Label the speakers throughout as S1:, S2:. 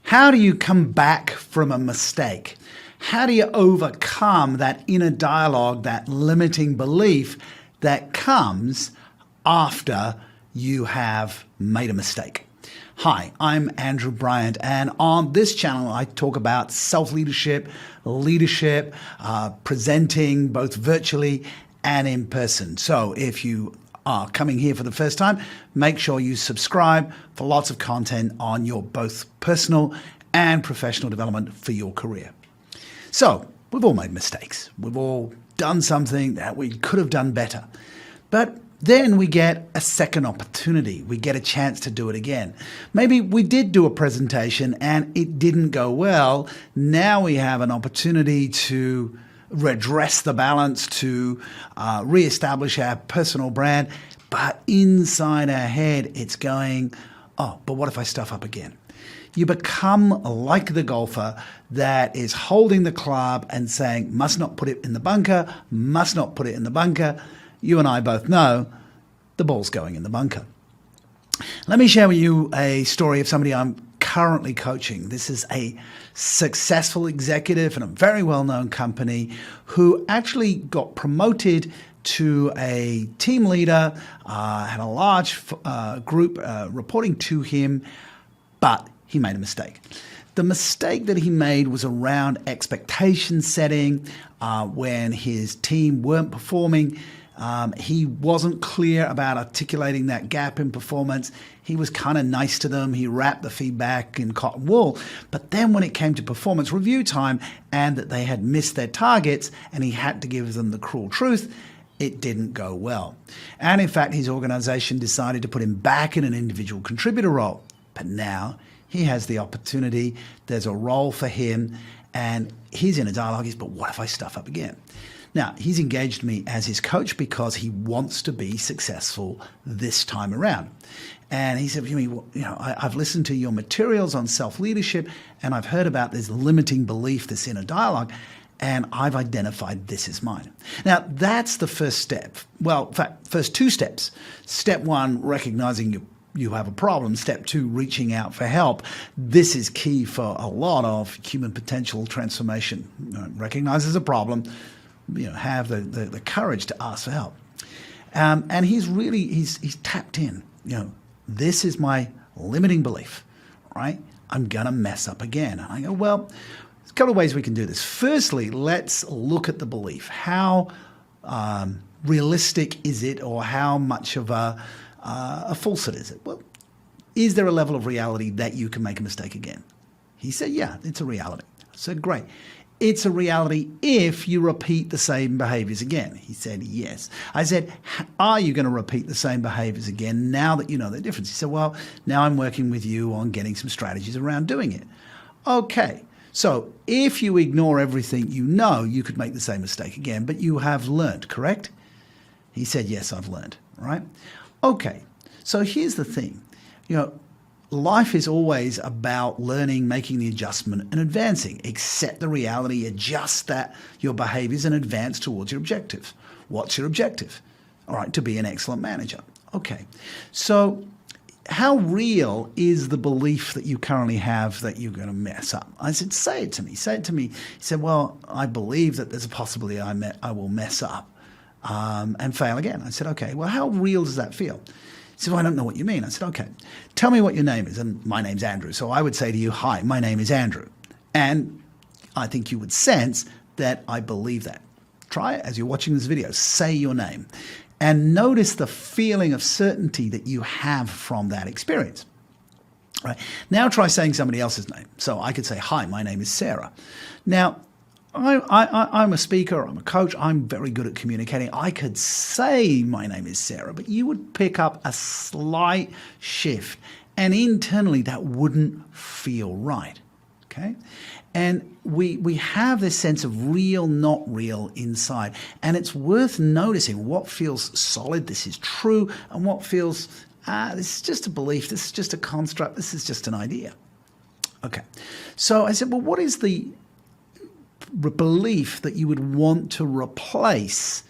S1: How do you come back from a mistake? How do you overcome that inner dialogue, that limiting belief that comes after you have made a mistake? Hi, I'm Andrew Bryant, and on this channel I talk about self-leadership, leadership, presenting both virtually and in person. So if you are coming here for the first time, make sure you subscribe for lots of content on your both personal and professional development for your career. So we've all made mistakes. We've all done something that we could have done better. But then we get a second opportunity. We get a chance to do it again. Maybe we did do a presentation and it didn't go well. Now we have an opportunity to redress the balance, to reestablish our personal brand. But inside our head, it's going, oh, but what if I stuff up again? You become like the golfer that is holding the club and saying, must not put it in the bunker, must not put it in the bunker. You and I both know the ball's going in the bunker. Let me share with you a story of somebody I'm currently coaching. This is a successful executive in a very well-known company who actually got promoted to a team leader, had a large group reporting to him, but he made a mistake. The mistake that he made was around expectation setting. When his team weren't performing, he wasn't clear about articulating that gap in performance. He was kind of nice to them. He wrapped the feedback in cotton wool. But then when it came to performance review time and that they had missed their targets and he had to give them the cruel truth, it didn't go well. And in fact, his organization decided to put him back in an individual contributor role. But now he has the opportunity. There's a role for him. And his inner dialogue is, but what if I stuff up again? Now, he's engaged me as his coach because he wants to be successful this time around. And he said, I've listened to your materials on self-leadership and I've heard about this limiting belief, this inner dialogue, and I've identified this as mine. Now, that's the first step. Well, in fact, first two steps. Step one, recognizing you have a problem. Step two, reaching out for help. This is key for a lot of human potential transformation. Recognize there's a problem, have the courage to ask for help. And he's tapped in, this is my limiting belief, right? I'm gonna mess up again. And I go, well, there's a couple of ways we can do this. Firstly, let's look at the belief. How realistic is it, or how much of a falsehood is it? Well, is there a level of reality that you can make a mistake again? He said, yeah, it's a reality. I said, great. It's a reality if you repeat the same behaviors again. He said, yes. I said, are you going to repeat the same behaviors again now that you know the difference? He said, well, now I'm working with you on getting some strategies around doing it. Okay. So if you ignore everything you know, you could make the same mistake again, but you have learned, correct? He said, yes, I've learned, right? Okay. So here's the thing. Life is always about learning, making the adjustment and advancing. Accept the reality, adjust your behaviors and advance towards your objective. What's your objective? All right, to be an excellent manager. Okay, so how real is the belief that you currently have that you're going to mess up? I said, say it to me. Say it to me. He said, well, I believe that there's a possibility I will mess up and fail again. I said, okay, well, how real does that feel? He said, well, I don't know what you mean. I said, okay, tell me what your name is. And my name's Andrew. So I would say to you, hi, my name is Andrew. And I think you would sense that I believe that. Try it as you're watching this video. Say your name. And notice the feeling of certainty that you have from that experience. Right? Now try saying somebody else's name. So I could say, hi, my name is Sarah. Now, I'm a speaker, I'm a coach, I'm very good at communicating. I could say my name is Sarah, but you would pick up a slight shift, and internally that wouldn't feel right, okay? And we have this sense of real, not real inside, and it's worth noticing what feels solid, this is true, and what feels, this is just a belief, this is just a construct, this is just an idea. Okay, so I said, well, what is the belief that you would want to replace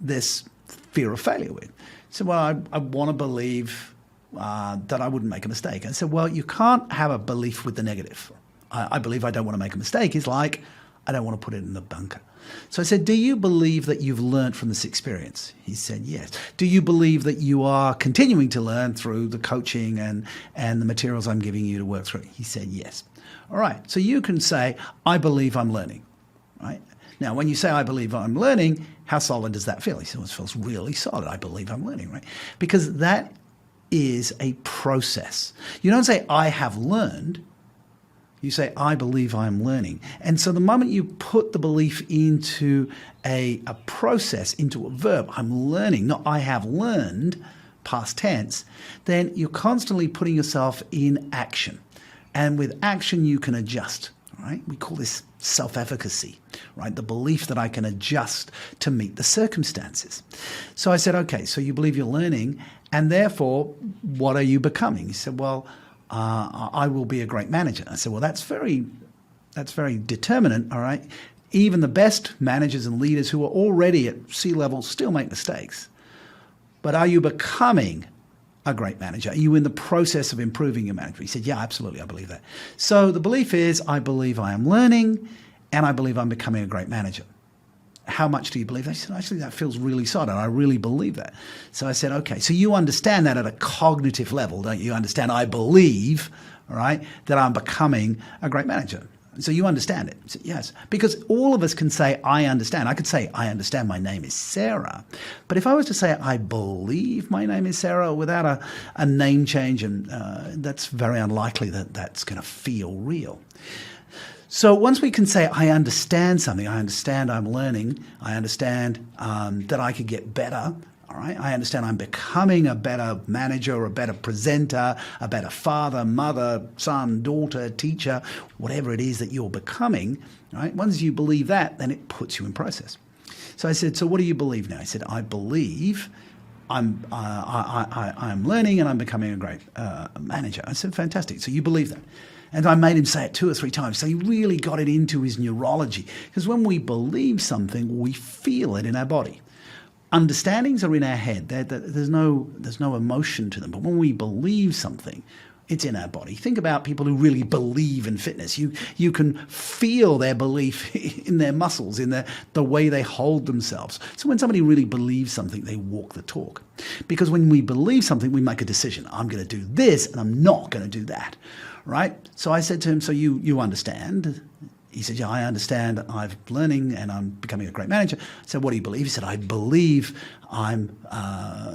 S1: this fear of failure with? So, well, I want to believe that I wouldn't make a mistake. I said, well, you can't have a belief with the negative. I believe I don't want to make a mistake is like, I don't want to put it in the bunker. So I said, do you believe that you've learned from this experience? He said, yes. Do you believe that you are continuing to learn through the coaching and the materials I'm giving you to work through? He said, yes. All right. So you can say, I believe I'm learning, right? Now, when you say, I believe I'm learning, how solid does that feel? He said, well, it feels really solid. I believe I'm learning, right? Because that is a process. You don't say, I have learned. You say, I believe I'm learning. And so the moment you put the belief into a process, into a verb, I'm learning, not I have learned, past tense, then you're constantly putting yourself in action. And with action, you can adjust, right? We call this self-efficacy, right? The belief that I can adjust to meet the circumstances. So I said, okay, so you believe you're learning, and therefore, what are you becoming? He said, well, I will be a great manager. I said, well, that's very determinant, all right? Even the best managers and leaders who are already at C-level still make mistakes. But are you becoming a great manager? Are you in the process of improving your management? He said, yeah, absolutely, I believe that. So the belief is, I believe I am learning, and I believe I'm becoming a great manager. How much do you believe that? He said, actually, that feels really solid. I really believe that. So I said, okay, so you understand that at a cognitive level, don't you? Understand, I believe, all right, that I'm becoming a great manager. So you understand it. Said, yes, because all of us can say, I understand. I could say, I understand my name is Sarah. But if I was to say, I believe my name is Sarah without a name change, and that's very unlikely that that's going to feel real. So once we can say, I understand something, I understand I'm learning, I understand that I could get better, all right? I understand I'm becoming a better manager, a better presenter, a better father, mother, son, daughter, teacher, whatever it is that you're becoming, right? Once you believe that, then it puts you in process. So I said, so what do you believe now? I said, I believe I'm learning and I'm becoming a great manager. I said, fantastic. So you believe that. And I made him say it 2 or 3 times. So he really got it into his neurology. Because when we believe something, we feel it in our body. Understandings are in our head. There's no emotion to them. But when we believe something, it's in our body. Think about people who really believe in fitness. You can feel their belief in their muscles, in the way they hold themselves. So when somebody really believes something, they walk the talk. Because when we believe something, we make a decision. I'm going to do this and I'm not going to do that. Right? So I said to him, so you understand? He said, yeah, I understand. I'm learning and I'm becoming a great manager. I said, what do you believe? He said, I believe I'm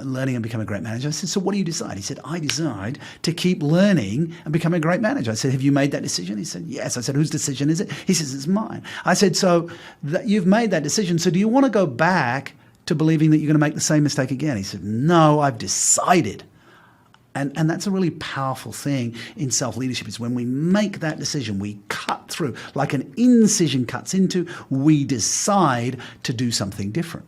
S1: learning and becoming a great manager. I said, so what do you decide? He said, I decide to keep learning and becoming a great manager. I said, have you made that decision? He said, yes. I said, whose decision is it? He says, it's mine. I said, so you've made that decision. So do you want to go back to believing that you're going to make the same mistake again? He said, no, I've decided. And that's a really powerful thing in self-leadership. Is when we make that decision, we cut through, like an incision cuts into, we decide to do something different.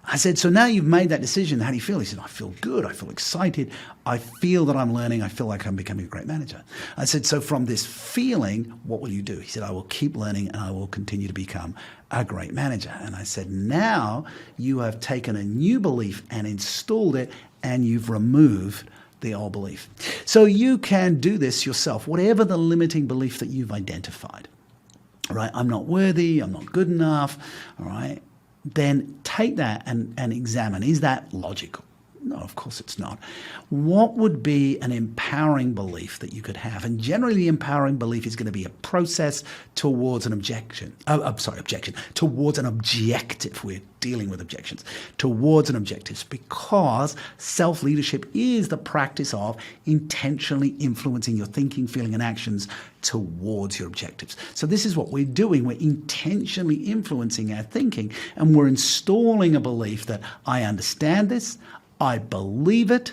S1: I said, so now you've made that decision, how do you feel? He said, I feel good, I feel excited, I feel that I'm learning, I feel like I'm becoming a great manager. I said, so from this feeling, what will you do? He said, I will keep learning and I will continue to become a great manager. And I said, now you have taken a new belief and installed it and you've removed the old belief. So you can do this yourself, whatever the limiting belief that you've identified. All right, I'm not worthy, I'm not good enough, all right? Then take that and examine, is that logical? No, of course it's not. What would be an empowering belief that you could have? And generally the empowering belief is going to be a process towards an towards an objective. We're dealing with objections. Towards an objective, because self-leadership is the practice of intentionally influencing your thinking, feeling, and actions towards your objectives. So this is what we're doing. We're intentionally influencing our thinking, and we're installing a belief that I understand this, I believe it,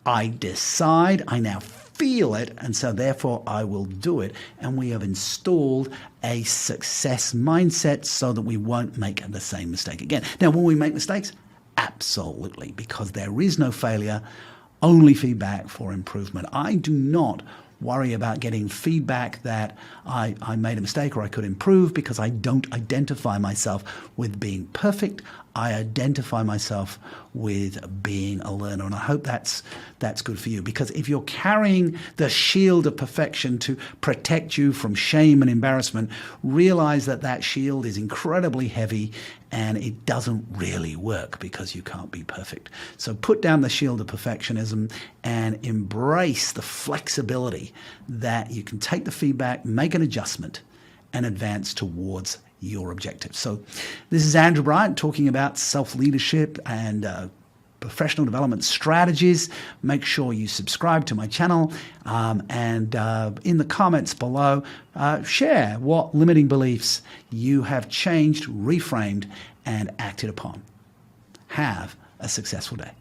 S1: I decide, I now feel it, and so therefore I will do it. And we have installed a success mindset so that we won't make the same mistake again. Now, will we make mistakes? Absolutely, because there is no failure, only feedback for improvement. I do not worry about getting feedback that I made a mistake or I could improve, because I don't identify myself with being perfect. I identify myself with being a learner. And I hope that's good for you, because if you're carrying the shield of perfection to protect you from shame and embarrassment, realize that that shield is incredibly heavy and it doesn't really work, because you can't be perfect. So put down the shield of perfectionism and embrace the flexibility that you can take the feedback, make an adjustment, and advance towards your objectives. So this is Andrew Bryant talking about self-leadership and professional development strategies. Make sure you subscribe to my channel, and in the comments below, share what limiting beliefs you have changed, reframed, and acted upon. Have a successful day.